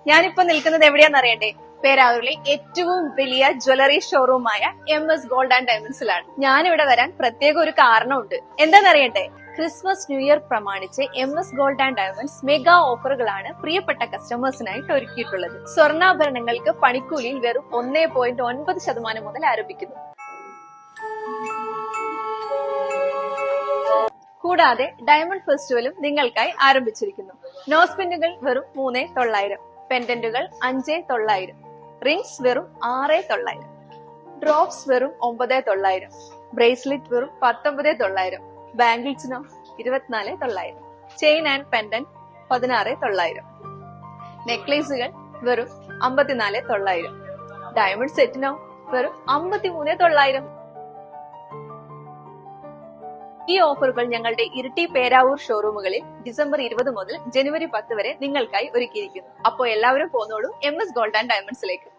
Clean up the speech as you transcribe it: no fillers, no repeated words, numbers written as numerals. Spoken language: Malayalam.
ഞാനിപ്പോ നിൽക്കുന്നത് എവിടെയാന്ന് അറിയണ്ടേ? പേരാവൂരിലെ ഏറ്റവും വലിയ ജ്വല്ലറി ഷോറൂമായ MS ഗോൾഡ് ആൻഡ് ഡയമണ്ട്സിലാണ്. ഞാനിവിടെ വരാൻ പ്രത്യേക ഒരു കാരണമുണ്ട്. എന്താണെന്നറിയട്ടെ? ക്രിസ്മസ് ന്യൂ ഇയർ പ്രമാണിച്ച് MS gold and diamonds mega ഓഫറുകളാണ് പ്രിയപ്പെട്ട കസ്റ്റമേഴ്സിനായിട്ട് ഒരുക്കിയിട്ടുള്ളത്. സ്വർണ്ണാഭരണങ്ങൾക്ക് പണിക്കൂലിയിൽ വെറും 1.9% മുതൽ ആരംഭിക്കുന്നു. കൂടാതെ ഡയമണ്ട് ഫെസ്റ്റിവലും നിങ്ങൾക്കായി ആരംഭിച്ചിരിക്കുന്നു. നോസ്പിന്നുകൾ വെറും 3,900, പെൻഡന്റുകൾ 5,900, റിംഗ്സ് വെറും 6,900, ഡ്രോപ്സ് വെറും 9,900, ബ്രേസ്ലെറ്റ് വെറും 19,900, ബാംഗിൾസിനോ 24,900, ചെയിൻ ആൻഡ് പെൻഡന്റ് 16,900, നെക്ലേസുകൾ വെറും 54,900, ഡയമണ്ട് സെറ്റിനോ വെറും 53,900. ഈ ഓഫറുകൾ ഞങ്ങളുടെ ഇരിട്ടി പേരാവൂർ ഷോറൂമുകളിൽ ഡിസംബർ 20 മുതൽ ജനുവരി 10 വരെ നിങ്ങൾക്കായി ഒരുക്കിയിരിക്കുന്നു. അപ്പോൾ എല്ലാവരും പോന്നോളൂ MS ഗോൾഡ് ആൻഡ് ഡയമണ്ട്സിലേക്ക്.